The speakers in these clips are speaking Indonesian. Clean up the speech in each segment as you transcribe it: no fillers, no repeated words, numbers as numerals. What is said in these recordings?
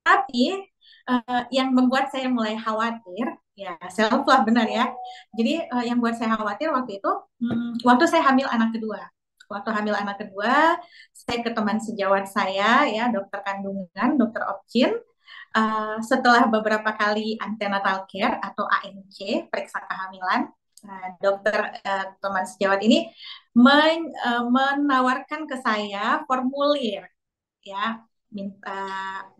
Tapi yang membuat saya mulai khawatir, ya self love benar ya. Jadi yang buat saya khawatir waktu itu, waktu saya hamil anak kedua. Waktu hamil anak kedua, saya ke teman sejawat saya, ya dokter kandungan, dokter Opcin. Setelah beberapa kali antenatal care atau ANC, periksa kehamilan, dokter teman sejawat ini menawarkan ke saya formulir, ya,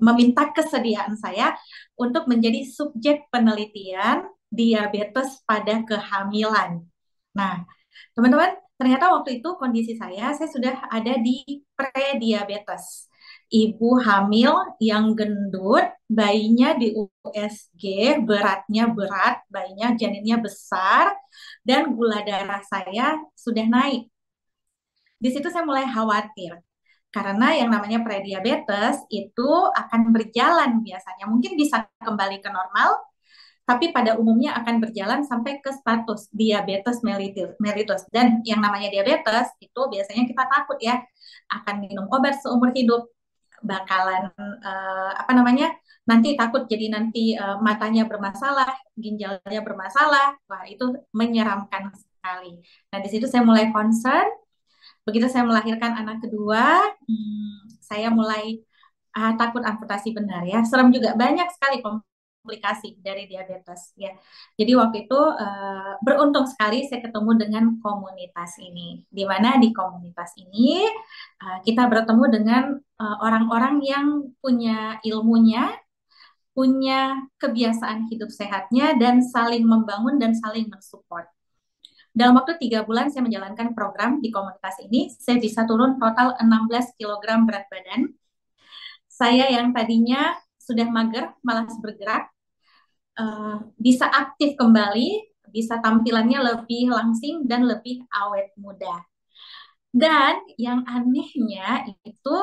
meminta kesediaan saya untuk menjadi subjek penelitian diabetes pada kehamilan. Nah, teman-teman, ternyata waktu itu kondisi saya sudah ada di prediabetes. Ibu hamil yang gendut, bayinya di USG, beratnya berat, bayinya janinnya besar, dan gula darah saya sudah naik. Di situ saya mulai khawatir. Karena yang namanya prediabetes itu akan berjalan biasanya. Mungkin bisa kembali ke normal, tapi pada umumnya akan berjalan sampai ke status diabetes mellitus. Dan yang namanya diabetes itu biasanya kita takut ya, akan minum obat seumur hidup, bakalan apa namanya, nanti takut jadi nanti matanya bermasalah, ginjalnya bermasalah. Wah, itu menyeramkan sekali. Nah, di situ saya mulai concern. Begitu saya melahirkan anak kedua, saya mulai takut amputasi benar ya. Serem juga, banyak sekali komplikasi dari diabetes ya. Jadi waktu itu beruntung sekali saya ketemu dengan komunitas ini. Di mana di komunitas ini kita bertemu dengan orang-orang yang punya ilmunya, punya kebiasaan hidup sehatnya, dan saling membangun dan saling mensupport. Dalam waktu 3 bulan saya menjalankan program di komunitas ini, saya bisa turun total 16 kilogram berat badan. Saya yang tadinya sudah mager, malas bergerak, bisa aktif kembali, bisa tampilannya lebih langsing dan lebih awet muda. Dan yang anehnya itu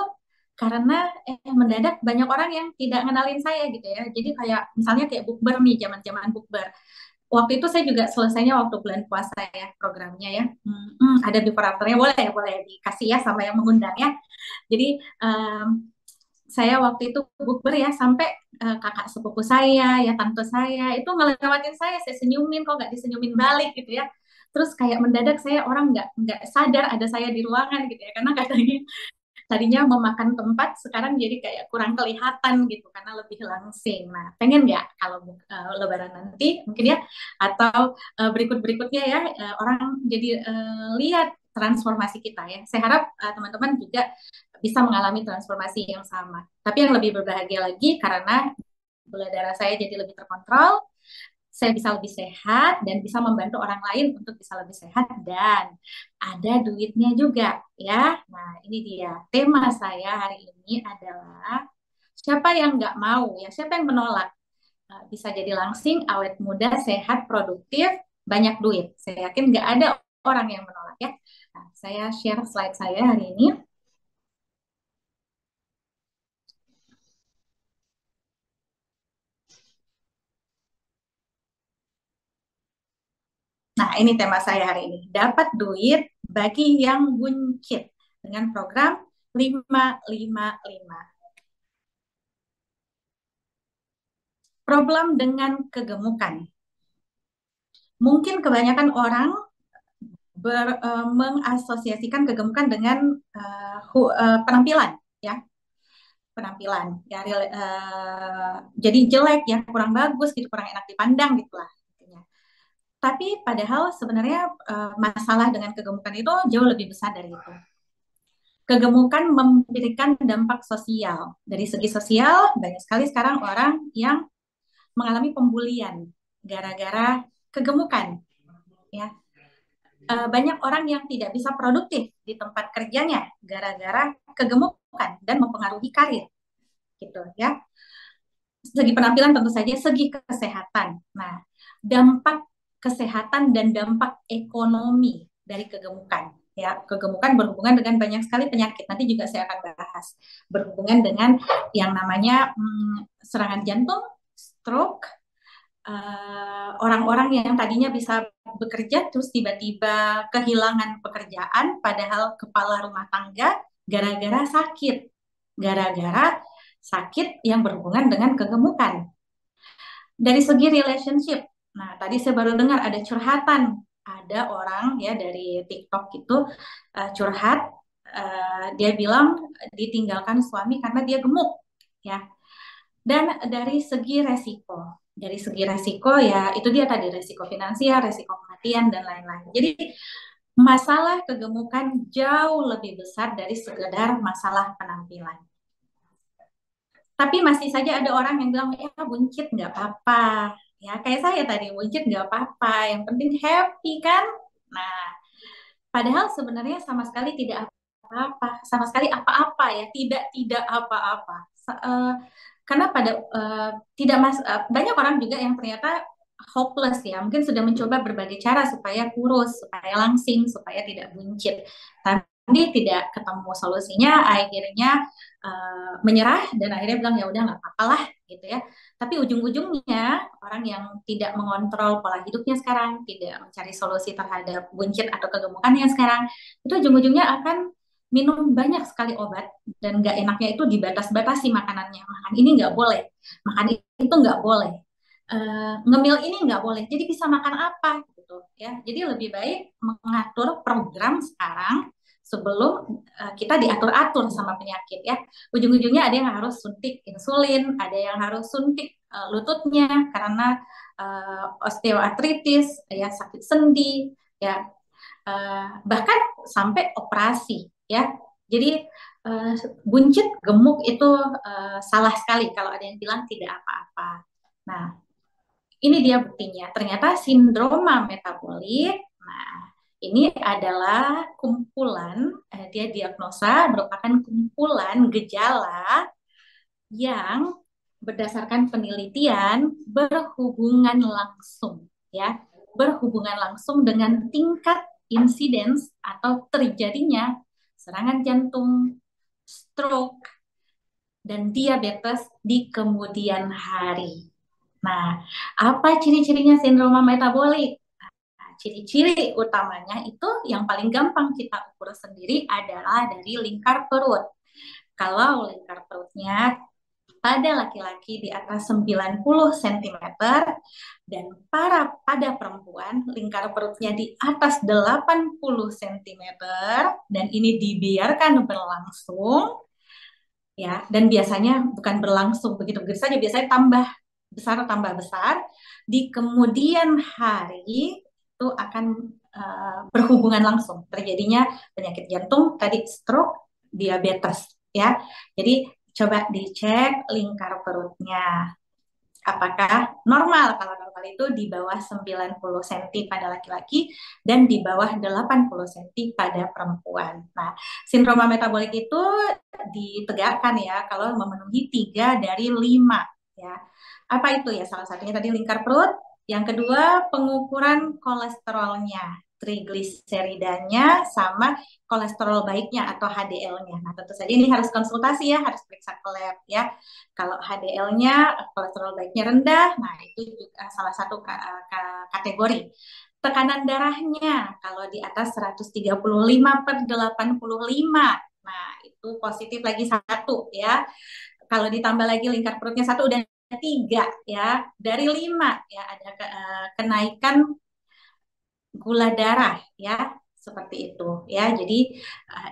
karena mendadak banyak orang yang tidak ngenalin saya gitu ya. Jadi kayak misalnya kayak bukber nih, zaman-zaman bukber. Waktu itu saya juga selesainya waktu bulan puasa ya programnya ya. Ada before afternya, boleh ya, boleh dikasih ya sama yang mengundang ya. Jadi saya waktu itu bukber ya, sampai kakak sepupu saya ya, tante saya itu ngelewatin saya senyumin, kok nggak disenyumin balik gitu ya. Terus kayak mendadak saya, orang nggak sadar ada saya di ruangan gitu ya, karena katanya tadinya memakan tempat, sekarang jadi kayak kurang kelihatan gitu karena lebih langsing. Nah, pengen nggak kalau Lebaran nanti mungkin ya, atau berikut-berikutnya ya, orang jadi lihat transformasi kita ya. Saya harap teman-teman juga bisa mengalami transformasi yang sama. Tapi yang lebih berbahagia lagi karena gula darah saya jadi lebih terkontrol, saya bisa lebih sehat dan bisa membantu orang lain untuk bisa lebih sehat, dan ada duitnya juga ya. Nah, ini dia tema saya hari ini adalah siapa yang nggak mau ya, siapa yang menolak bisa jadi langsing, awet muda, sehat, produktif, banyak duit. Saya yakin nggak ada orang yang menolak ya. Nah, saya share slide saya hari ini. Nah, ini tema saya hari ini. Dapat duit bagi yang buncit dengan program 555. Problem dengan kegemukan. Mungkin kebanyakan orang mengasosiasikan kegemukan dengan penampilan, ya, penampilan. Ya, jadi jelek ya, kurang bagus gitu, kurang enak dipandang gitulah. Tapi padahal sebenarnya masalah dengan kegemukan itu jauh lebih besar dari itu. Kegemukan memberikan dampak sosial. Dari segi sosial, banyak sekali sekarang orang yang mengalami pembulian gara-gara kegemukan. Ya, banyak orang yang tidak bisa produktif di tempat kerjanya gara-gara kegemukan dan mempengaruhi karir, gitu ya. Segi penampilan tentu saja, segi kesehatan. Nah, dampak kesehatan dan dampak ekonomi dari kegemukan. Ya, kegemukan berhubungan dengan banyak sekali penyakit. Nanti juga saya akan bahas. Berhubungan dengan yang namanya serangan jantung, stroke, orang-orang yang tadinya bisa bekerja terus tiba-tiba kehilangan pekerjaan padahal kepala rumah tangga gara-gara sakit, gara-gara sakit yang berhubungan dengan kegemukan. Dari segi relationship, nah tadi saya baru dengar ada curhatan, ada orang ya dari TikTok itu curhat, dia bilang ditinggalkan suami karena dia gemuk, ya. Dan dari segi resiko ya itu dia tadi resiko finansial, resiko kematian dan lain-lain. Jadi masalah kegemukan jauh lebih besar dari sekedar masalah penampilan. Tapi masih saja ada orang yang bilang, ya buncit nggak apa-apa. Ya kayak saya tadi, buncit nggak apa-apa. Yang penting happy kan? Nah, padahal sebenarnya sama sekali tidak apa-apa. Sama sekali apa-apa ya. Tidak apa-apa. Karena tidak banyak orang juga yang ternyata hopeless ya. Mungkin sudah mencoba berbagai cara supaya kurus, supaya langsing, supaya tidak buncit. Tapi tidak ketemu solusinya, akhirnya menyerah dan akhirnya bilang ya udah nggak apa-apa lah gitu ya. Tapi ujung-ujungnya orang yang tidak mengontrol pola hidupnya sekarang, tidak mencari solusi terhadap buncit atau kegemukannya sekarang, itu ujung-ujungnya akan minum banyak sekali obat dan nggak enaknya itu dibatas-batasi makanannya. Makan ini nggak boleh, makan itu nggak boleh, ngemil ini nggak boleh. Jadi bisa makan apa gitu ya. Jadi lebih baik mengatur program sekarang sebelum kita diatur-atur sama penyakit ya. Ujung-ujungnya ada yang harus suntik insulin, ada yang harus suntik lututnya karena osteoartritis, ya sakit sendi, ya bahkan sampai operasi ya. Jadi uh, buncit gemuk itu salah sekali kalau ada yang bilang tidak apa-apa. Nah, ini dia buktinya. Ternyata sindroma metabolik. Nah, ini adalah kumpulan, dia diagnosa merupakan kumpulan gejala yang berdasarkan penelitian berhubungan langsung, ya, berhubungan langsung dengan tingkat insidence atau terjadinya serangan jantung, stroke, dan diabetes di kemudian hari. Nah, apa ciri-cirinya sindroma metabolik? Nah, ciri-ciri utamanya itu yang paling gampang kita ukur sendiri adalah dari lingkar perut. Kalau lingkar perutnya pada laki-laki di atas 90 cm dan pada perempuan lingkar perutnya di atas 80 cm dan ini dibiarkan berlangsung ya, dan biasanya bukan berlangsung begitu-begitu saja, biasanya tambah besar di kemudian hari itu akan berhubungan langsung terjadinya penyakit jantung, tadi stroke, diabetes ya. Jadi coba dicek lingkar perutnya apakah normal. Kalau normal itu di bawah 90 cm pada laki-laki dan di bawah 80 cm pada perempuan. Nah, sindroma metabolik itu ditegakkan ya kalau memenuhi 3 dari 5 ya. Apa itu ya? Salah satunya tadi lingkar perut, yang kedua pengukuran kolesterolnya, trigliseridanya sama kolesterol baiknya atau HDL-nya. Nah, tentu saja ini harus konsultasi ya, harus periksa ke lab ya. Kalau HDL-nya, kolesterol baiknya rendah, nah itu juga salah satu kategori. Tekanan darahnya, kalau di atas 135/85, nah itu positif lagi satu ya. Kalau ditambah lagi lingkar perutnya satu udah 3 ya. Dari 5 ya ada kenaikan gula darah ya, seperti itu ya. Jadi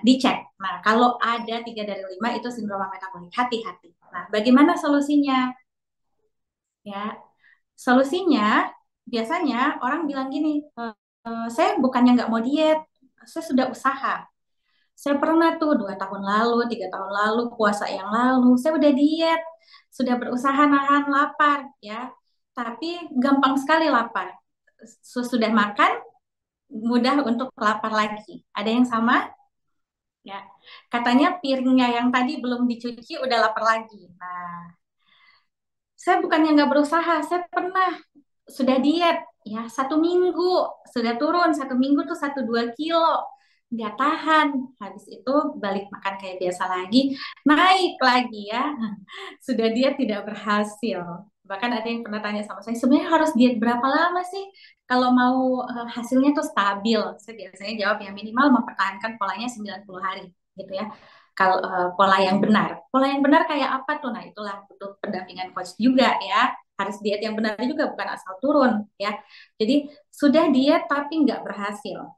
dicek. Nah, kalau ada 3 dari 5 itu sindroma metabolik, hati-hati. Nah, bagaimana solusinya? Ya, solusinya biasanya orang bilang gini, saya bukannya nggak mau diet, saya sudah usaha. Saya pernah tuh 2 tahun lalu, 3 tahun lalu, puasa yang lalu, saya udah diet, sudah berusaha nahan lapar ya, tapi gampang sekali lapar. Sudah makan, mudah untuk lapar lagi. Ada yang sama? Ya, katanya piringnya yang tadi belum dicuci udah lapar lagi. Nah, saya bukannya nggak berusaha, saya pernah sudah diet ya 1 minggu, sudah turun 1 minggu tuh 1-2 kilo, nggak tahan, habis itu balik makan kayak biasa lagi, naik lagi ya. Sudah diet tidak berhasil. Bahkan ada yang pernah tanya sama saya, sebenarnya harus diet berapa lama sih kalau mau hasilnya tuh stabil? Saya biasanya jawab ya minimal mempertahankan polanya 90 hari gitu ya. Kalau pola yang benar, pola yang benar kayak apa tuh? Nah, itulah butuh pendampingan coach juga ya. Harus diet yang benar juga, bukan asal turun ya. Jadi sudah diet tapi nggak berhasil.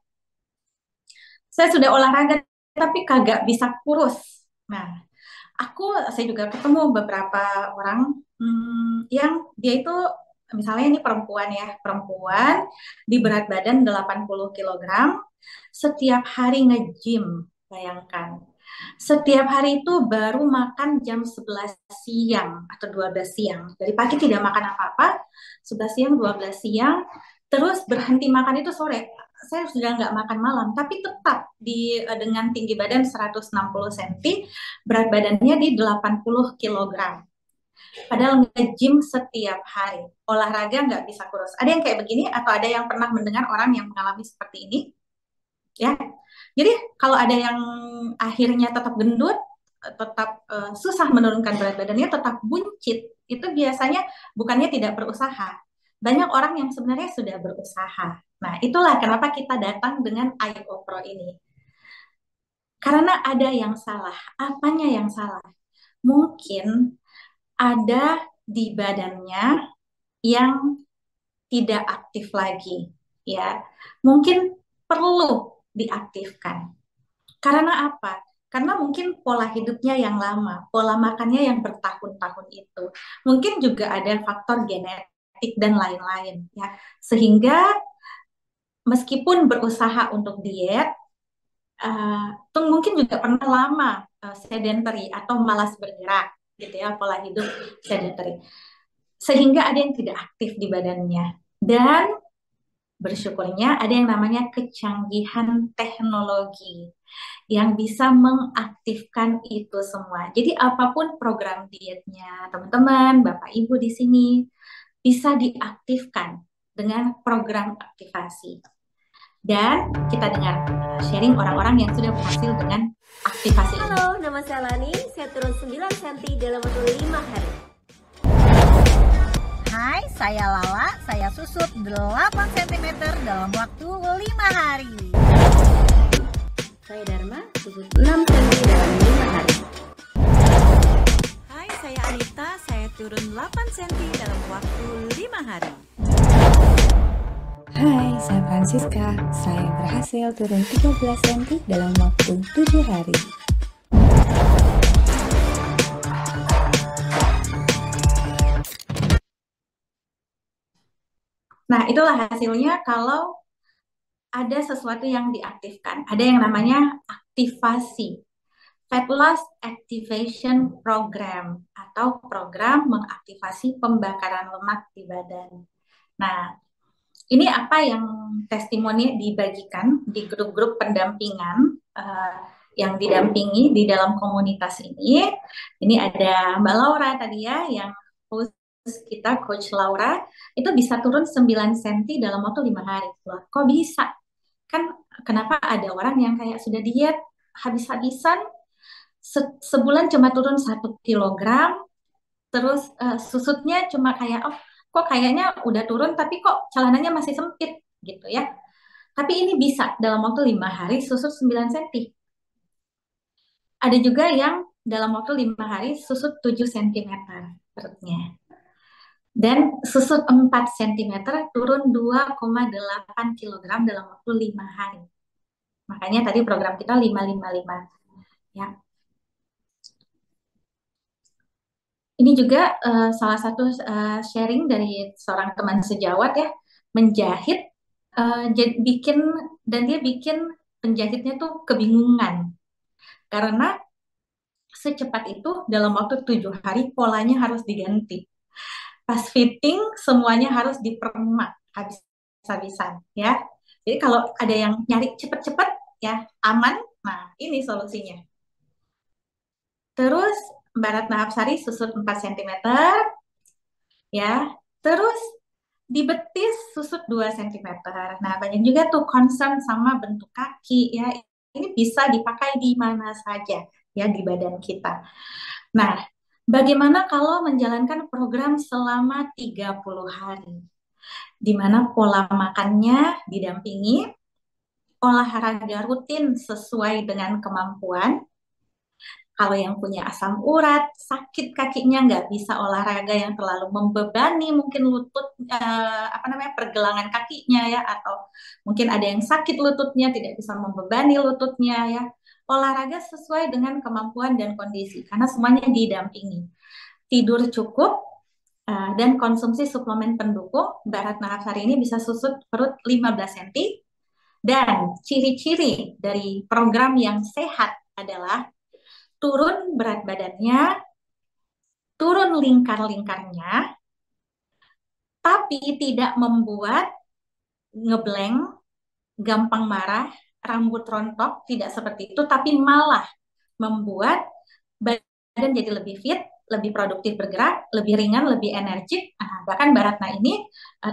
Saya sudah olahraga tapi kagak bisa kurus. Nah, saya juga ketemu beberapa orang yang dia itu misalnya ini perempuan ya, perempuan di berat badan 80 kilogram, setiap hari nge-gym, bayangkan. Setiap hari itu baru makan jam 11 siang atau 12 siang. Dari pagi tidak makan apa-apa, 11 siang, 12 siang, terus berhenti makan itu sore. Saya sudah nggak makan malam, tapi tetap dengan tinggi badan 160 cm, berat badannya di 80 kilogram. Padahal nge-gym setiap hari, olahraga nggak bisa kurus. Ada yang kayak begini atau ada yang pernah mendengar orang yang mengalami seperti ini? Ya, jadi kalau ada yang akhirnya tetap gendut, tetap susah menurunkan berat badannya, tetap buncit, itu biasanya bukannya tidak berusaha. Banyak orang yang sebenarnya sudah berusaha. Nah, itulah kenapa kita datang dengan IO Pro ini. Karena ada yang salah. Apanya yang salah? Mungkin ada di badannya yang tidak aktif lagi, ya. Mungkin perlu diaktifkan. Karena apa? Karena mungkin pola hidupnya yang lama, pola makannya yang bertahun-tahun itu. Mungkin juga ada faktor genetik dan lain-lain, ya. Sehingga meskipun berusaha untuk diet, mungkin juga pernah lama sedentary atau malas bergerak, gitu ya, pola hidup sedentary. Sehingga ada yang tidak aktif di badannya. Dan bersyukurnya ada yang namanya kecanggihan teknologi yang bisa mengaktifkan itu semua. Jadi apapun program dietnya teman-teman, Bapak Ibu di sini bisa diaktifkan dengan program aktivasi. Dan kita dengar sharing orang-orang yang sudah berhasil dengan aktivasi. Halo, nama saya Lani. Saya turun 9 cm dalam waktu 5 hari. Hai, saya Lala. Saya susut 8 cm dalam waktu 5 hari. Saya Dharma, susut 6 cm dalam 5 hari. Hai, saya Anita. Saya turun 8 cm dalam waktu 5 hari. Hai, saya Francisca. Saya berhasil turun 13 cm dalam waktu 7 hari. Nah, itulah hasilnya kalau ada sesuatu yang diaktifkan. Ada yang namanya aktivasi. Fat Loss Activation Program atau program mengaktifasi pembakaran lemak di badan. Nah, ini apa yang testimoni dibagikan di grup-grup pendampingan yang didampingi di dalam komunitas ini. Ini ada Mbak Laura tadi ya, yang host kita, Coach Laura, itu bisa turun 9 cm dalam waktu 5 hari. Loh, kok bisa? Kan kenapa ada orang yang kayak sudah diet habis-habisan, sebulan cuma turun 1 kilogram, terus susutnya cuma kayak, oh kok kayaknya udah turun tapi kok celananya masih sempit gitu ya. Tapi ini bisa dalam waktu 5 hari susut 9 cm. Ada juga yang dalam waktu 5 hari susut 7 cm perutnya. Dan susut 4 cm turun 2,8 kg dalam waktu 5 hari. Makanya tadi program kita 555. Ya. Ini juga salah satu sharing dari seorang teman sejawat ya, menjahit, bikin, dan dia bikin penjahitnya tuh kebingungan. Karena secepat itu dalam waktu 7 hari polanya harus diganti. Pas fitting semuanya harus dipermak habis-habisan ya. Jadi kalau ada yang nyari cepet-cepet ya, aman, nah ini solusinya. Terus Mbak Ratna Hapsari susut 4 cm ya. Terus di betis susut 2 cm. Nah, banyak juga tuh concern sama bentuk kaki ya. Ini bisa dipakai di mana saja ya di badan kita. Nah, bagaimana kalau menjalankan program selama 30 hari? Di mana pola makannya didampingi, olahraga rutin sesuai dengan kemampuan, Kalau yang punya asam urat, sakit kakinya, nggak bisa olahraga yang terlalu membebani, mungkin lutut, pergelangan kakinya ya, atau mungkin ada yang sakit lututnya, tidak bisa membebani lututnya ya. Olahraga sesuai dengan kemampuan dan kondisi, karena semuanya didampingi. Tidur cukup, dan konsumsi suplemen pendukung, Mbak Ratna Arsari ini bisa susut perut 15 cm. Dan ciri-ciri dari program yang sehat adalah turun berat badannya, turun lingkar-lingkarnya, tapi tidak membuat ngeblank, gampang marah, rambut rontok, tidak seperti itu, tapi malah membuat badan jadi lebih fit, lebih produktif bergerak, lebih ringan, lebih energik. Bahkan Mbak Ratna ini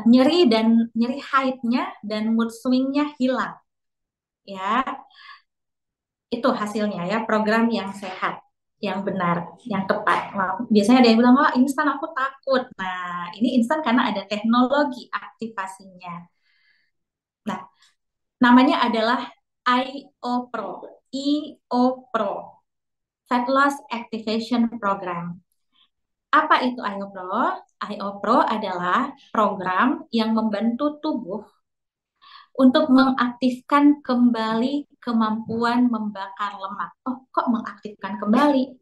nyeri haidnya dan mood swingnya hilang. Ya, itu hasilnya ya, program yang sehat, yang benar, yang tepat. Biasanya ada yang bilang, wah instan aku takut. Nah, ini instan karena ada teknologi aktivasinya. Nah, namanya adalah IO-PRO, IO-PRO, Fat Loss Activation Program. Apa itu IO-PRO? IO-PRO adalah program yang membantu tubuh untuk mengaktifkan kembali kemampuan membakar lemak. Oh, kok mengaktifkan kembali?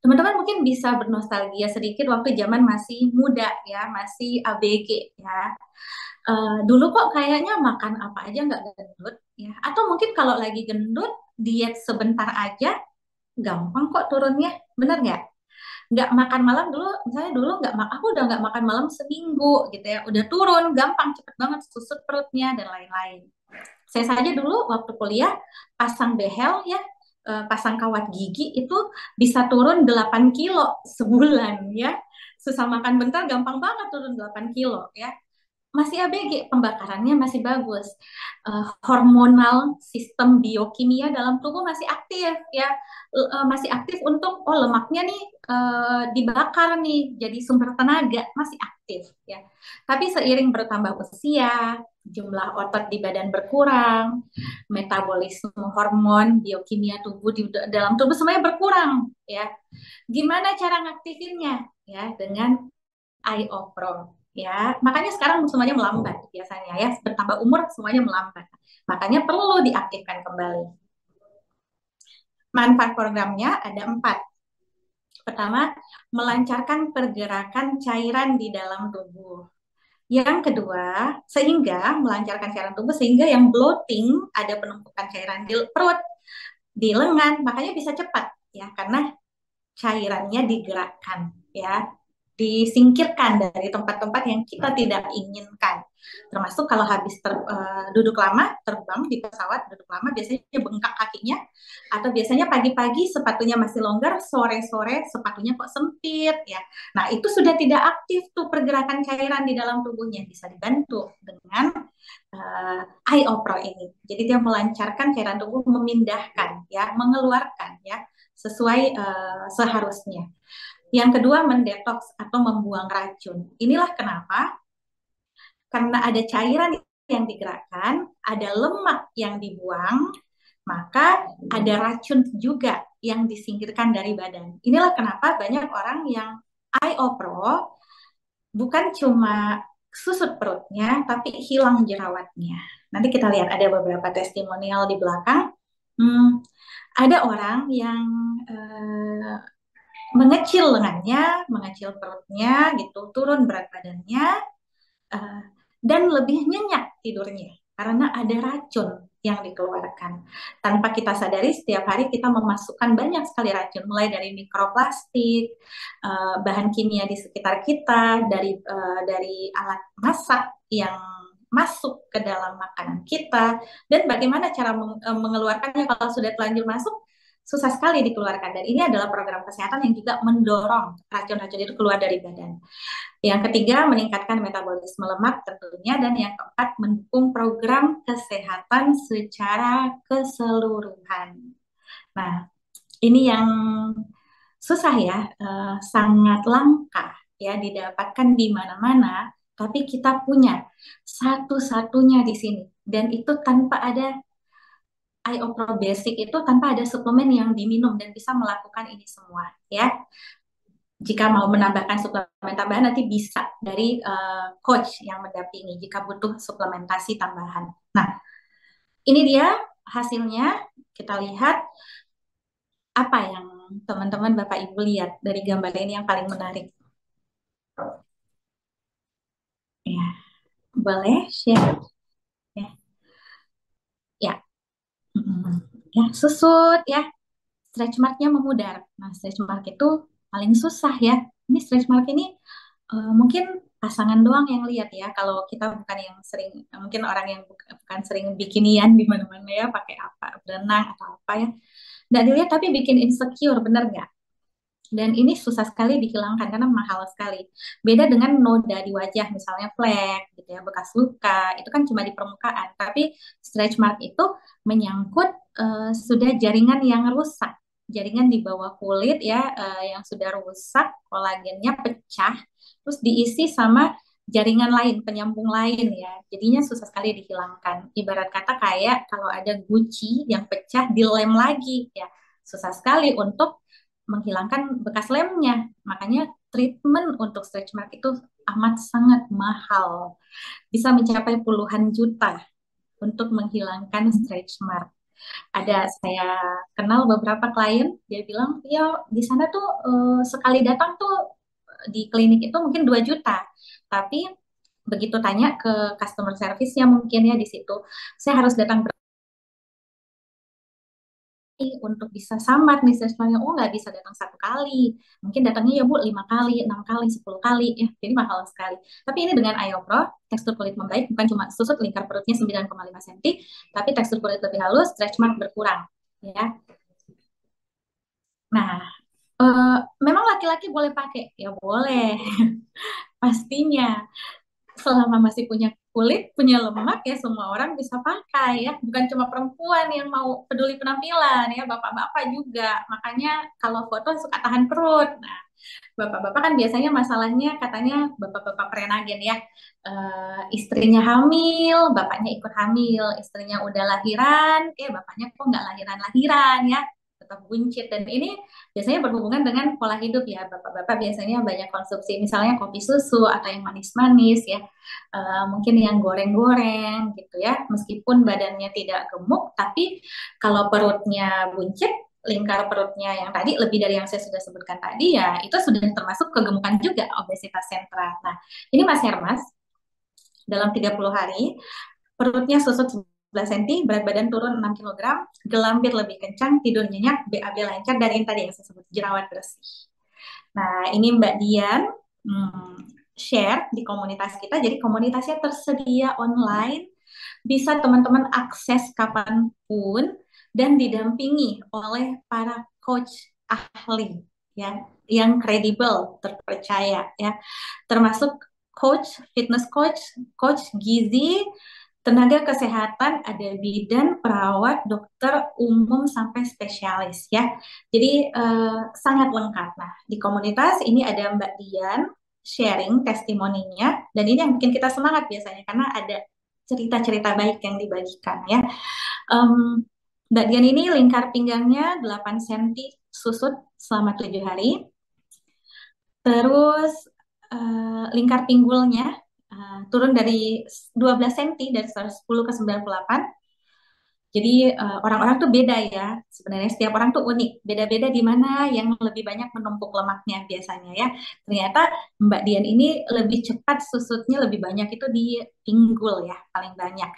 Teman-teman mungkin bisa bernostalgia sedikit waktu zaman masih muda ya, masih ABG ya. Dulu kok kayaknya makan apa aja nggak gendut ya. Atau mungkin kalau lagi gendut, diet sebentar aja, gampang kok turunnya. Bener nggak? Nggak makan malam dulu, misalnya dulu aku udah nggak makan malam seminggu gitu ya, udah turun, gampang, cepet banget susut perutnya dan lain-lain. Saya saja dulu waktu kuliah pasang behel ya, pasang kawat gigi itu bisa turun 8 kilo sebulan ya. Susah makan bentar gampang banget turun 8 kilo ya. Masih ABG, pembakarannya masih bagus. Hormonal sistem biokimia dalam tubuh masih aktif ya. Masih aktif untuk lemaknya nih dibakar nih jadi sumber tenaga, masih aktif ya. Tapi seiring bertambah usia, jumlah otot di badan berkurang, metabolisme hormon, biokimia tubuh di dalam tubuh semuanya berkurang ya. Gimana cara ngaktifinnya? Ya, dengan IO-PRO ya. Makanya sekarang semuanya melambat biasanya ya, bertambah umur semuanya melambat. Makanya perlu diaktifkan kembali. Manfaat programnya ada 4. Pertama, melancarkan pergerakan cairan di dalam tubuh. Yang kedua, sehingga melancarkan cairan tubuh sehingga yang bloating, ada penumpukan cairan di perut, di lengan, makanya bisa cepat ya, karena cairannya digerakkan ya, disingkirkan dari tempat-tempat yang kita tidak inginkan. Termasuk kalau habis duduk lama, terbang di pesawat, duduk lama biasanya bengkak kakinya, atau biasanya pagi-pagi sepatunya masih longgar, sore-sore sepatunya kok sempit ya. Nah, itu sudah tidak aktif tuh pergerakan cairan di dalam tubuhnya, bisa dibantu dengan IO-PRO ini. Jadi dia melancarkan cairan tubuh, memindahkan ya, mengeluarkan ya sesuai seharusnya. Yang kedua, mendetoks atau membuang racun. Inilah kenapa, karena ada cairan yang digerakkan, ada lemak yang dibuang, maka ada racun juga yang disingkirkan dari badan. Inilah kenapa banyak orang yang IO-PRO bukan cuma susut perutnya, tapi hilang jerawatnya. Nanti kita lihat ada beberapa testimonial di belakang. Ada orang yang mengecil lengannya, mengecil perutnya, gitu, turun berat badannya, dan lebih nyenyak tidurnya karena ada racun yang dikeluarkan. Tanpa kita sadari, setiap hari kita memasukkan banyak sekali racun, mulai dari mikroplastik, bahan kimia di sekitar kita, dari alat masak yang masuk ke dalam makanan kita, dan bagaimana cara mengeluarkannya kalau sudah telanjur masuk, susah sekali dikeluarkan. Dan ini adalah program kesehatan yang juga mendorong racun-racun itu keluar dari badan. Yang ketiga, meningkatkan metabolisme lemak tentunya. Dan yang keempat, mendukung program kesehatan secara keseluruhan. Nah, ini yang susah ya, sangat langka ya, didapatkan di mana-mana, tapi kita punya satu-satunya di sini. Dan itu tanpa ada IOPRO Basic itu tanpa ada suplemen yang diminum dan bisa melakukan ini semua ya. Jika mau menambahkan suplemen tambahan nanti bisa dari coach yang mendampingi jika butuh suplementasi tambahan. Nah, ini dia hasilnya. Kita lihat apa yang teman-teman Bapak Ibu lihat dari gambar ini yang paling menarik. Ya, boleh share? Ya, ya, ya susut ya. Stretch marknya memudar. Nah, stretch mark itu paling susah ya. Ini stretch mark ini mungkin pasangan doang yang lihat ya. Kalau kita bukan yang sering, mungkin orang yang bukan sering bikinian di mana-mana ya, pakai apa, berenang atau apa ya. Nggak dilihat tapi bikin insecure, bener nggak? Dan ini susah sekali dihilangkan karena mahal sekali. Beda dengan noda di wajah, misalnya flek, gitu ya, bekas luka, itu kan cuma di permukaan. Tapi stretch mark itu menyangkut sudah jaringan yang rusak, jaringan di bawah kulit ya, yang sudah rusak, kolagennya pecah, terus diisi sama jaringan lain, penyambung lain ya. Jadinya susah sekali dihilangkan. Ibarat kata kayak kalau ada guci yang pecah dilem lagi ya, susah sekali untuk menghilangkan bekas lemnya. Makanya treatment untuk stretch mark itu amat sangat mahal. Bisa mencapai puluhan juta untuk menghilangkan stretch mark. Ada saya kenal beberapa klien, dia bilang, ya di sana tuh sekali datang tuh di klinik itu mungkin 2 juta. Tapi begitu tanya ke customer service-nya mungkin ya di situ, saya harus datang untuk bisa samar nih siswanya. Oh, nggak bisa datang 1 kali, mungkin datangnya ya Bu 5 kali, 6 kali, 10 kali ya, jadi mahal sekali. Tapi ini dengan IOPRO tekstur kulit membaik, bukan cuma susut lingkar perutnya 9,5 cm, tapi tekstur kulit lebih halus, stretch mark berkurang ya. Nah, memang laki-laki boleh pakai ya, boleh. Pastinya selama masih punya kulit, punya lemak ya semua orang bisa pakai ya. Bukan cuma perempuan yang mau peduli penampilan ya, bapak-bapak juga. Makanya kalau foto suka tahan perut. Nah, bapak-bapak kan biasanya masalahnya katanya bapak-bapak prenagen ya. Istrinya hamil, bapaknya ikut hamil. Istrinya udah lahiran, bapaknya kok nggak lahiran-lahiran ya. Tetap buncit. Dan ini biasanya berhubungan dengan pola hidup ya. Bapak-bapak biasanya banyak konsumsi misalnya kopi susu atau yang manis-manis ya. Mungkin yang goreng-goreng gitu ya. Meskipun badannya tidak gemuk, tapi kalau perutnya buncit, lingkar perutnya yang tadi lebih dari yang saya sudah sebutkan tadi ya, itu sudah termasuk kegemukan juga, obesitas sentra. Nah, ini Mas Hermas, dalam 30 hari, perutnya susut 11 cm, berat badan turun 6 kg, gelambir lebih kencang, tidur nyenyak, BAB lancar, dan ini tadi yang saya sebut, jerawat bersih. Nah, ini Mbak Dian share di komunitas kita, jadi komunitasnya tersedia online, bisa teman-teman akses kapanpun, dan didampingi oleh para coach ahli ya, yang kredibel, terpercaya ya, termasuk coach, fitness coach, coach gizi, tenaga kesehatan, ada bidan, perawat, dokter umum sampai spesialis ya. Jadi sangat lengkap. Nah, di komunitas ini ada Mbak Dian sharing testimoninya, dan ini yang bikin kita semangat biasanya karena ada cerita-cerita baik yang dibagikan ya. Mbak Dian ini lingkar pinggangnya 8 cm susut selama 7 hari. Terus lingkar pinggulnya turun dari 12 cm dari 110 ke 98. Jadi orang-orang tuh beda ya. Sebenarnya setiap orang tuh unik. Beda-beda di mana yang lebih banyak menumpuk lemaknya biasanya ya. Ternyata Mbak Dian ini lebih cepat susutnya, lebih banyak itu di pinggul ya, paling banyak.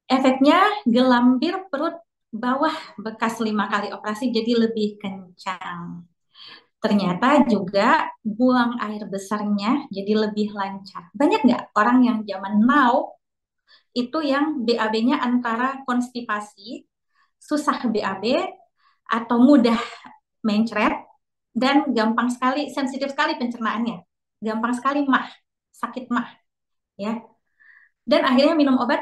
Efeknya gelambir perut bawah bekas 5 kali operasi jadi lebih kencang. Ternyata juga buang air besarnya jadi lebih lancar. Banyak nggak orang yang zaman now itu yang BAB-nya antara konstipasi, susah BAB, atau mudah mencret, dan gampang sekali, sensitif sekali pencernaannya. Gampang sekali mah, sakit mah. Ya. Dan akhirnya minum obat,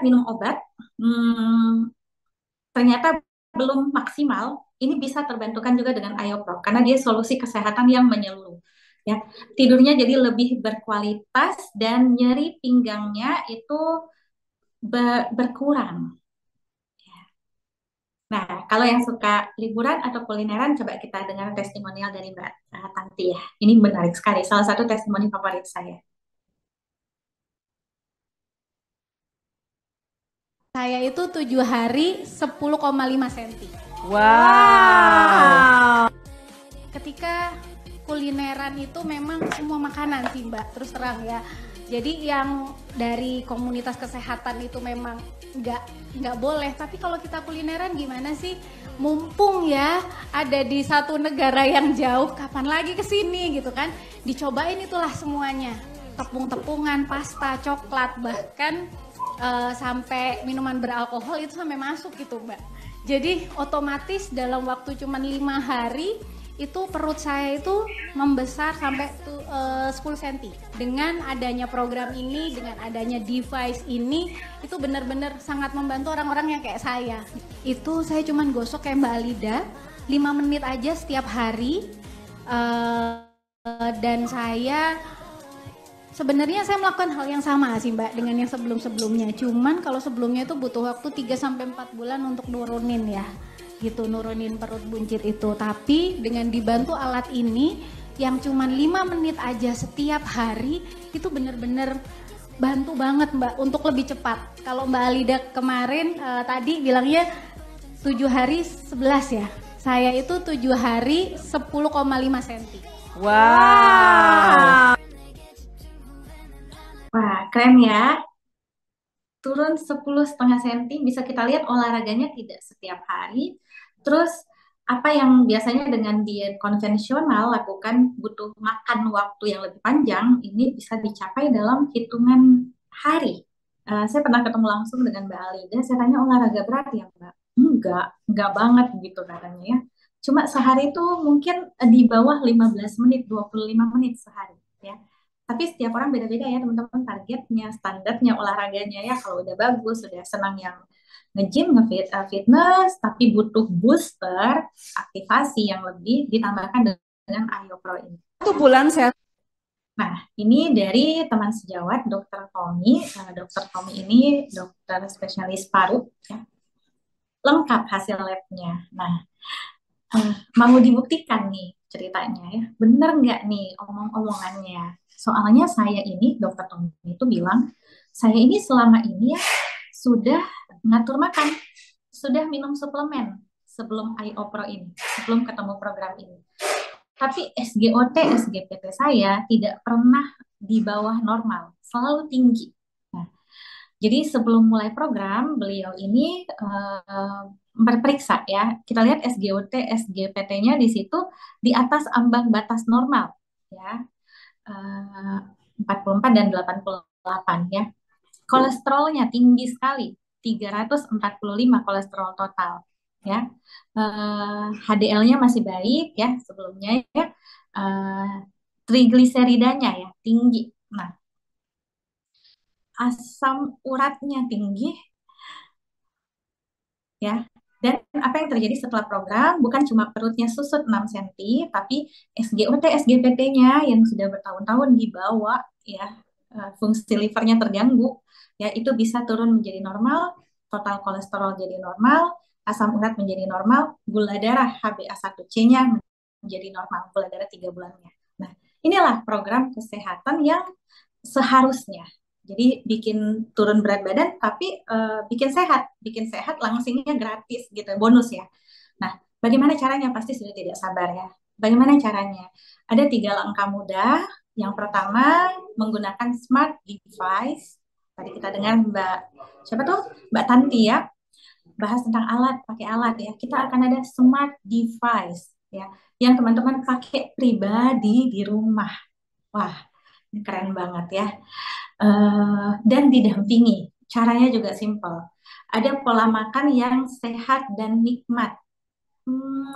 ternyata belum maksimal. Ini bisa terbantukan juga dengan IOPRO karena dia solusi kesehatan yang menyeluruh. Ya, tidurnya jadi lebih berkualitas dan nyeri pinggangnya itu berkurang. Nah, kalau yang suka liburan atau kulineran, coba kita dengar testimonial dari Mbak Tanti ya. Ini menarik sekali, salah satu testimoni favorit saya. Saya itu 7 hari 10,5 cm. Wow. Ketika kulineran itu memang semua makanan sih Mbak, terus terang ya. Jadi yang dari komunitas kesehatan itu memang nggak boleh. Tapi kalau kita kulineran gimana sih? Mumpung ya ada di satu negara yang jauh, kapan lagi ke sini gitu kan? Dicobain itulah semuanya. Tepung-tepungan, pasta, coklat, bahkan sampai minuman beralkohol itu sampai masuk gitu Mbak. Jadi otomatis dalam waktu cuma 5 hari itu perut saya itu membesar sampai 10 cm. Dengan adanya program ini, dengan adanya device ini, itu benar-benar sangat membantu orang-orang yang kayak saya. Itu saya cuman gosok kayak Mbak Alida, 5 menit aja setiap hari. Dan saya sebenarnya melakukan hal yang sama sih Mbak dengan yang sebelum-sebelumnya. Cuman kalau sebelumnya itu butuh waktu 3-4 bulan untuk nurunin ya. Gitu, nurunin perut buncit itu. Tapi dengan dibantu alat ini yang cuman 5 menit aja setiap hari, itu bener-bener bantu banget Mbak untuk lebih cepat. Kalau Mbak Alida kemarin tadi bilangnya 7 hari 11 ya. Saya itu 7 hari 10,5 cm. Wow. Wah, keren ya. Turun 10,5 cm, bisa kita lihat olahraganya tidak setiap hari. Terus apa yang biasanya dengan diet konvensional lakukan butuh makan waktu yang lebih panjang, ini bisa dicapai dalam hitungan hari. Saya pernah ketemu langsung dengan Mbak Alida, saya tanya olahraga berat ya Mbak? Enggak banget gitu katanya ya. Cuma sehari itu mungkin di bawah 15 menit, 25 menit sehari ya. Tapi setiap orang beda-beda ya teman-teman, targetnya, standarnya olahraganya ya. Kalau udah bagus, sudah senang yang nge-gym, fitness, tapi butuh booster, aktivasi yang lebih ditambahkan dengan Ayo Pro ini. 1 bulan saya. Nah, ini dari teman sejawat, Dokter Tommy. Dokter Tommy ini dokter spesialis paru, ya. Lengkap hasil labnya. Nah, mau dibuktikan nih ceritanya ya. Bener nggak nih omong-omongannya? Soalnya saya ini, Dokter Tommy itu bilang, saya ini selama ini ya sudah ngatur makan, sudah minum suplemen sebelum IO Pro ini, sebelum ketemu program ini. Tapi SGOT, SGPT saya tidak pernah di bawah normal, selalu tinggi. Nah, jadi sebelum mulai program, beliau ini berperiksa ya. Kita lihat SGOT, SGPT-nya di situ di atas ambang batas normal ya. 44 dan 88 ya. Kolesterolnya tinggi sekali, 345 kolesterol total ya. HDL-nya masih baik ya sebelumnya ya. Trigliseridanya ya tinggi. Nah, asam uratnya tinggi ya. Dan apa yang terjadi setelah program, bukan cuma perutnya susut 6 cm, tapi SGOT, SGPT-nya yang sudah bertahun-tahun dibawa, ya, fungsi livernya terganggu, ya, itu bisa turun menjadi normal, total kolesterol jadi normal, asam urat menjadi normal, gula darah HbA1c-nya menjadi normal, gula darah 3 bulannya. Nah, inilah program kesehatan yang seharusnya. Jadi bikin turun berat badan, tapi bikin sehat langsingnya gratis gitu, bonus ya. Nah, bagaimana caranya? Pasti sudah tidak sabar ya. Bagaimana caranya? Ada 3 langkah mudah. Yang pertama, menggunakan smart device. Tadi kita dengar siapa tuh? Mbak Tanti ya, bahas tentang alat, pakai alat ya. Kita akan ada smart device ya, yang teman-teman pakai pribadi di rumah. Wah, ini keren banget ya. Dan didampingi. Caranya juga simple. Ada pola makan yang sehat dan nikmat.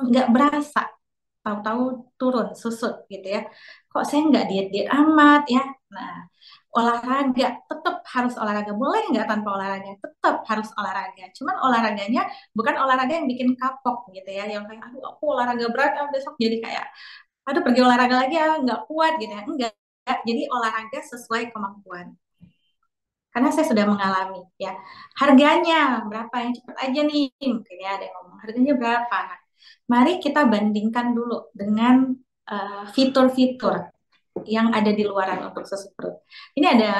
Nggak berasa. Tahu-tahu turun, susut gitu ya. Kok saya nggak diet-diet amat ya? Nah, olahraga. Tetap harus olahraga. Boleh nggak tanpa olahraga? Tetap harus olahraga. Cuman olahraganya bukan olahraga yang bikin kapok gitu ya. Yang kayak, aduh aku olahraga berat, besok jadi kayak, aduh pergi olahraga lagi ya, nggak kuat gitu ya. Enggak. Jadi olahraga sesuai kemampuan. karena saya sudah mengalami ya. Harganya berapa yang cepat aja nih, mungkin ya ada yang ngomong harganya berapa. Nah, mari kita bandingkan dulu dengan fitur-fitur yang ada di luaran untuk susu perut. Ini ada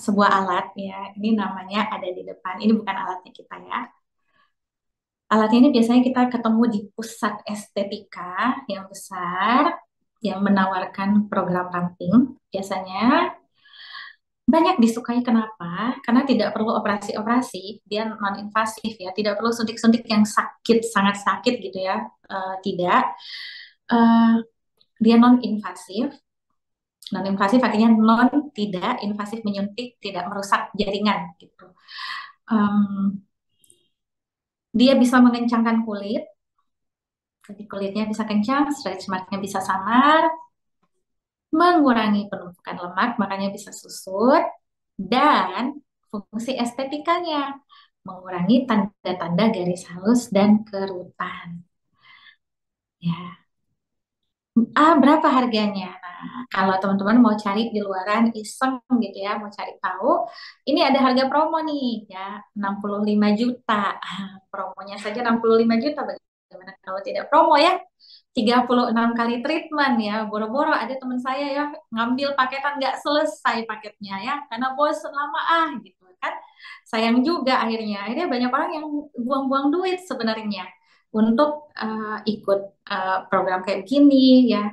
sebuah alat ya, ini namanya ada di depan. Ini bukan alatnya kita ya. Alatnya ini biasanya kita ketemu di pusat estetika yang besar, yang menawarkan program pumping. Biasanya banyak disukai, kenapa? Karena tidak perlu operasi-operasi, dia non-invasif ya, tidak perlu suntik-suntik yang sakit, sangat sakit gitu ya. Tidak. Dia non-invasif. Non-invasif artinya tidak invasif, menyuntik, tidak merusak jaringan gitu. Dia bisa mengencangkan kulit, jadi kulitnya bisa kencang, stretch marknya bisa samar, mengurangi penumpukan lemak, makanya bisa susut, dan fungsi estetikanya, mengurangi tanda-tanda garis halus dan kerutan. Ya. Berapa harganya? Nah, kalau teman-teman mau cari di luaran iseng gitu ya, mau cari tahu, ini ada harga promo nih ya, 65 juta. Promonya saja 65 juta, bagaimana kalau tidak promo ya? 36 kali treatment ya, boro-boro ada teman saya ya ngambil paketan nggak selesai paketnya ya, karena bosen lama gitu kan. Sayang juga akhirnya banyak orang yang buang-buang duit sebenarnya untuk ikut program kayak gini ya,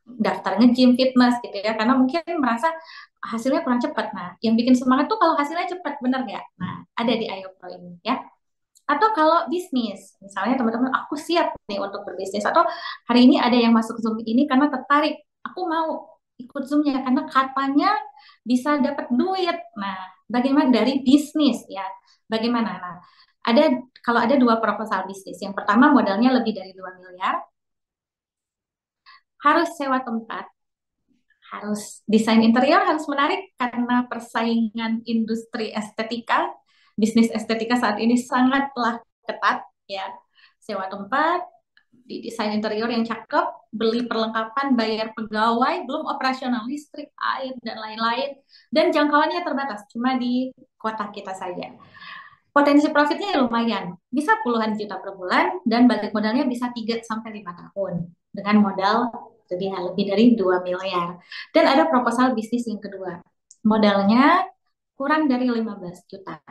daftar nge-gym fitness gitu ya, karena mungkin merasa hasilnya kurang cepat. Nah, yang bikin semangat tuh kalau hasilnya cepat, bener nggak? Nah, ada di Ayo Pro ini ya. Atau kalau bisnis, misalnya teman-teman, aku siap nih untuk berbisnis, atau hari ini ada yang masuk Zoom ini karena tertarik, aku mau ikut Zoom-nya karena katanya bisa dapat duit. Nah, bagaimana dari bisnis ya? Bagaimana? Nah, kalau ada dua proposal bisnis. Yang pertama modalnya lebih dari 2 miliar, harus sewa tempat, harus desain interior, harus menarik karena persaingan industri estetika, bisnis estetika saat ini sangatlah ketat ya. Sewa tempat, desain interior yang cakep, beli perlengkapan, bayar pegawai, belum operasional listrik, air, dan lain-lain. Dan jangkauannya terbatas, cuma di kota kita saja. Potensi profitnya lumayan, bisa puluhan juta per bulan, dan balik modalnya bisa 3-5 tahun dengan modal lebih dari 2 miliar. Dan ada proposal bisnis yang kedua, modalnya kurang dari 15 juta.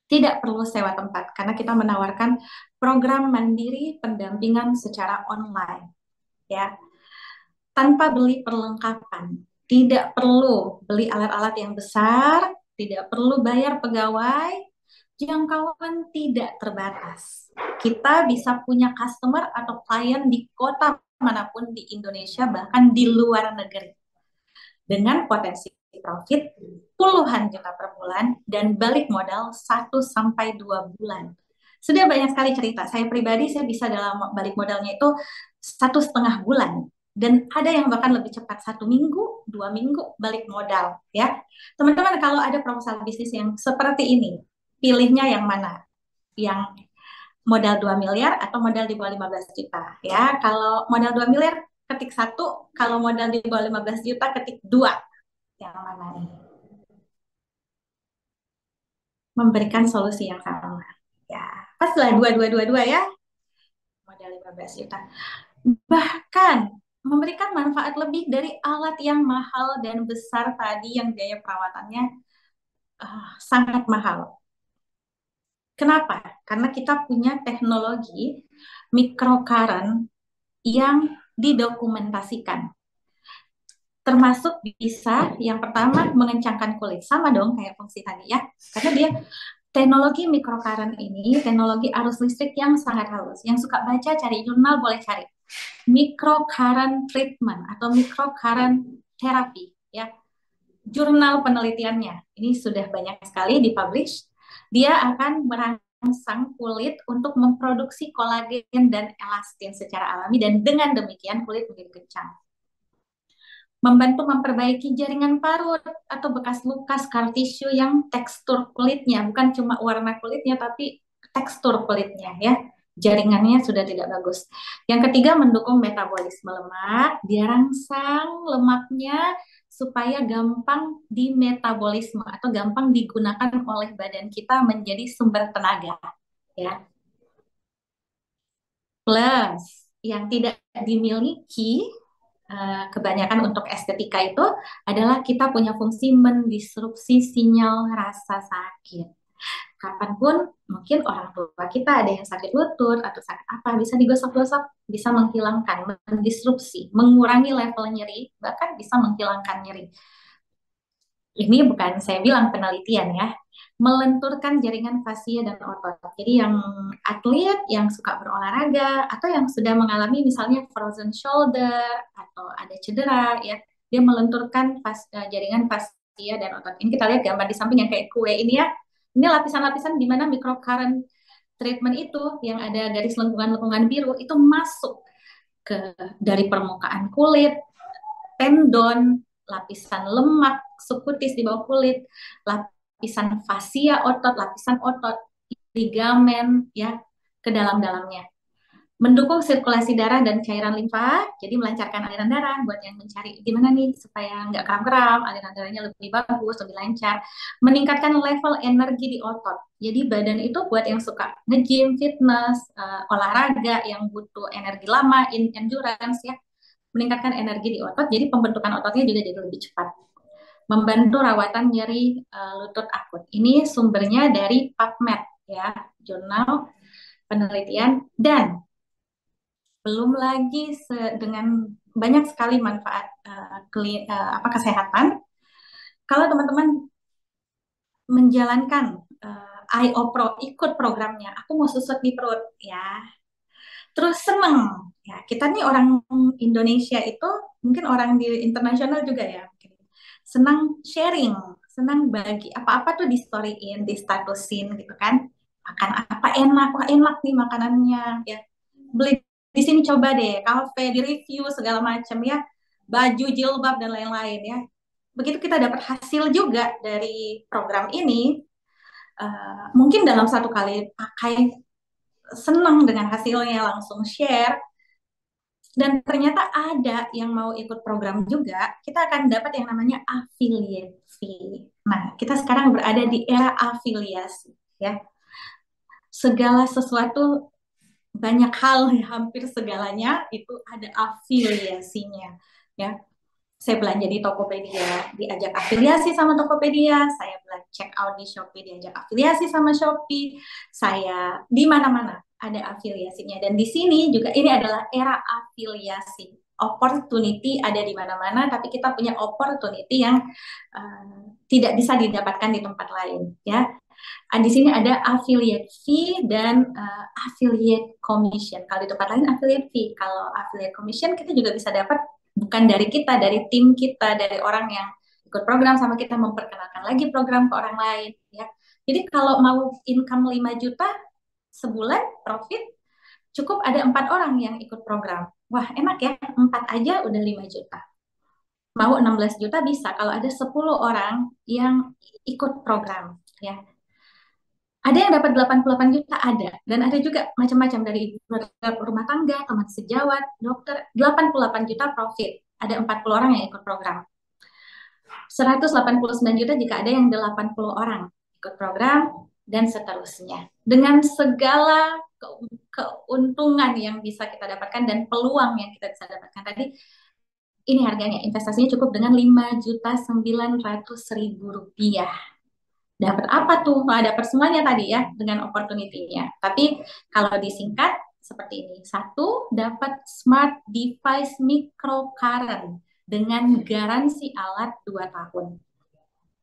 Tidak perlu sewa tempat, karena kita menawarkan program mandiri pendampingan secara online, ya, tanpa beli perlengkapan. Tidak perlu beli alat-alat yang besar, tidak perlu bayar pegawai, jangkauan tidak terbatas. Kita bisa punya customer atau klien di kota manapun di Indonesia, bahkan di luar negeri. Dengan potensi profit puluhan juta per bulan dan balik modal 1-2 bulan. Sudah banyak sekali cerita. Saya pribadi, saya bisa dalam balik modalnya itu 1,5 bulan. Dan ada yang bahkan lebih cepat, 1 minggu, 2 minggu balik modal. Ya, teman-teman, kalau ada proposal bisnis yang seperti ini, pilihnya yang mana? Yang modal 2 miliar atau modal di bawah 15 juta? Ya, kalau modal 2 miliar, ketik 1. Kalau modal di bawah 15 juta, ketik 2. Yang mana nih? Memberikan solusi yang sama. Ya, paslah 2 ya. Modal 15 juta. Bahkan memberikan manfaat lebih dari alat yang mahal dan besar tadi yang biaya perawatannya sangat mahal. Kenapa? Karena kita punya teknologi microcurrent yang didokumentasikan. Termasuk bisa yang pertama mengencangkan kulit, sama dong kayak fungsi tadi ya, karena dia teknologi microcurrent ini teknologi arus listrik yang sangat halus. Yang suka baca, cari jurnal, boleh cari microcurrent treatment atau microcurrent therapy ya. Jurnal penelitiannya ini sudah banyak sekali dipublish. Dia akan merangsang kulit untuk memproduksi kolagen dan elastin secara alami, dan dengan demikian kulit menjadi kencang. Membantu memperbaiki jaringan parut atau bekas luka scar tissue yang tekstur kulitnya, bukan cuma warna kulitnya tapi tekstur kulitnya ya. jaringannya sudah tidak bagus. Yang ketiga, mendukung metabolisme lemak, dia rangsang lemaknya supaya gampang dimetabolisme atau gampang digunakan oleh badan kita menjadi sumber tenaga, ya. Plus yang tidak dimiliki kebanyakan untuk estetika itu adalah kita punya fungsi mendisrupsi sinyal rasa sakit. Kapanpun mungkin orang tua kita ada yang sakit lutut atau sakit apa, bisa digosok-gosok, bisa menghilangkan, mendisrupsi, mengurangi level nyeri, bahkan bisa menghilangkan nyeri. Ini bukan saya bilang penelitian ya, melenturkan jaringan fasia dan otot. Jadi yang atlet yang suka berolahraga atau yang sudah mengalami misalnya frozen shoulder atau ada cedera ya, dia melenturkan jaringan fasia dan otot. Ini kita lihat gambar di samping yang kayak kue ini ya. Ini lapisan-lapisan di mana microcurrent treatment itu yang ada garis lengkungan-lengkungan biru itu masuk ke dari permukaan kulit, tendon, lapisan lemak subkutis di bawah kulit, lapisan fasia otot, lapisan otot, ligamen ya ke dalam-dalamnya. Mendukung sirkulasi darah dan cairan limfa, jadi melancarkan aliran darah buat yang mencari gimana nih supaya nggak kram-kram, aliran darahnya lebih bagus, lebih lancar. Meningkatkan level energi di otot. Jadi badan itu buat yang suka nge-gym, fitness, olahraga yang butuh energi lama, endurance ya. Meningkatkan energi di otot, jadi pembentukan ototnya juga jadi lebih cepat. Membantu rawatan nyeri lutut akut. Ini sumbernya dari PubMed ya, jurnal penelitian, dan belum lagi dengan banyak sekali manfaat kesehatan. Kalau teman-teman menjalankan IOPRO, ikut programnya, aku mau susut di perut ya, terus seneng ya, kita nih orang Indonesia itu mungkin orang di internasional juga ya, senang sharing, senang bagi apa-apa tuh di storyin, di statusin gitu kan, makan apa enak, wah enak nih makanannya ya, beli di sini coba deh, kafe, di review segala macam ya, baju, jilbab dan lain-lain ya. Begitu kita dapat hasil juga dari program ini, mungkin dalam satu kali pakai senang dengan hasilnya, langsung share, dan ternyata ada yang mau ikut program juga, kita akan dapat yang namanya affiliate fee. Nah, kita sekarang berada di era afiliasi ya. Segala sesuatu, banyak hal, hampir segalanya itu ada afiliasinya ya. Saya belanja di Tokopedia, diajak afiliasi sama Tokopedia. Saya belanja check out di Shopee, diajak afiliasi sama Shopee. Saya di mana-mana ada afiliasinya. Dan di sini juga ini adalah era afiliasi. Opportunity ada di mana-mana, tapi kita punya opportunity yang tidak bisa didapatkan di tempat lain ya. Di sini ada affiliate fee dan affiliate commission. Kalau di tempat lain affiliate fee, kalau affiliate commission kita juga bisa dapat bukan dari kita, dari tim kita, dari orang yang ikut program sama kita, memperkenalkan lagi program ke orang lain ya. Jadi kalau mau income 5 juta sebulan profit, cukup ada 4 orang yang ikut program. Wah enak ya, 4 aja udah 5 juta. Mau 16 juta bisa kalau ada 10 orang yang ikut program ya. Ada yang dapat 88 juta, ada. Dan ada juga macam-macam, dari ibu rumah tangga, teman sejawat, dokter, 88 juta profit. Ada 40 orang yang ikut program. 189 juta jika ada yang 80 orang ikut program, dan seterusnya. Dengan segala keuntungan yang bisa kita dapatkan dan peluang yang kita bisa dapatkan tadi, ini harganya, investasinya cukup dengan Rp5.900.000. Dapat apa tuh? Nah, dapat semuanya tadi ya dengan opportunity-nya. Tapi kalau disingkat seperti ini. 1, dapat smart device microcurrent dengan garansi alat 2 tahun.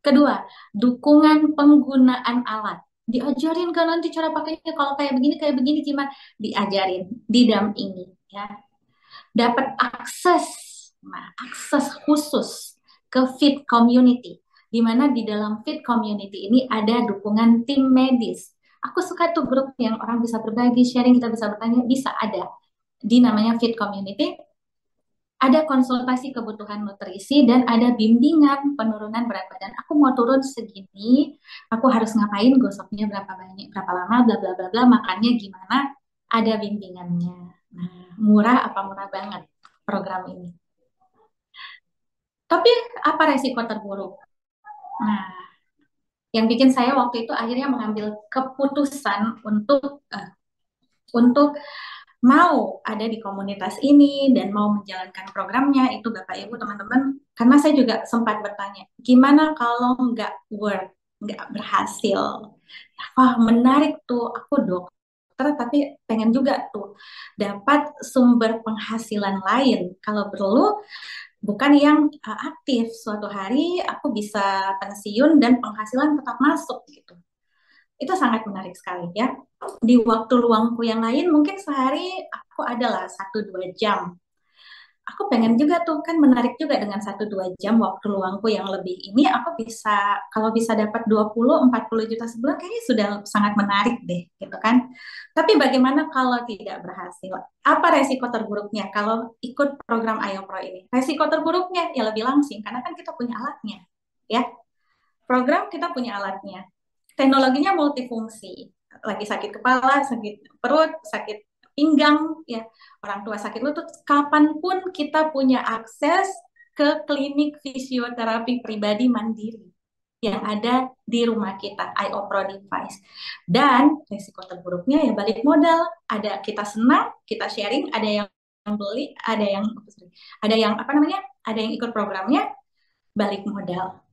Kedua, dukungan penggunaan alat. Diajarin kan nanti cara pakainya, kalau kayak begini gimana? Diajarin, didampingi ya. Dapat akses khusus ke fit community, di mana di dalam fit community ini ada dukungan tim medis. Aku suka tuh grup yang orang bisa berbagi, sharing, kita bisa bertanya, bisa ada di namanya fit community. Ada konsultasi kebutuhan nutrisi dan ada bimbingan penurunan berat badan. Aku mau turun segini, aku harus ngapain, gosoknya berapa banyak, berapa lama, bla bla bla bla, makannya gimana. ada bimbingannya. Nah, murah apa murah banget program ini. Tapi apa resiko terburuk? Nah, yang bikin saya waktu itu akhirnya mengambil keputusan untuk mau ada di komunitas ini dan mau menjalankan programnya itu Bapak Ibu teman-teman, karena saya juga sempat bertanya, gimana kalau nggak berhasil? Wah, menarik tuh, aku dokter tapi pengen juga tuh dapat sumber penghasilan lain. Kalau perlu bukan yang aktif, suatu hari aku bisa pensiun dan penghasilan tetap masuk gitu. Itu sangat menarik sekali ya. Di waktu luangku yang lain mungkin sehari aku adalah 1-2 jam. Aku pengen juga tuh kan menarik juga dengan 1-2 jam waktu luangku yang lebih ini aku bisa kalau bisa dapat 20-40 juta sebulan kayaknya sudah sangat menarik deh gitu kan. Tapi bagaimana kalau tidak berhasil? Apa resiko terburuknya kalau ikut program Ayo Pro ini? Resiko terburuknya ya lebih langsing karena kan kita punya alatnya ya. Program kita punya alatnya. Teknologinya multifungsi. Lagi sakit kepala, sakit perut, sakit pinggang, ya orang tua sakit lutut, kapanpun kita punya akses ke klinik fisioterapi pribadi mandiri yang ada di rumah kita, IOPRO device. Dan risiko terburuknya ya balik modal. Ada kita senang, kita sharing, ada yang beli, ada yang apa namanya, ada yang ikut programnya, balik modal.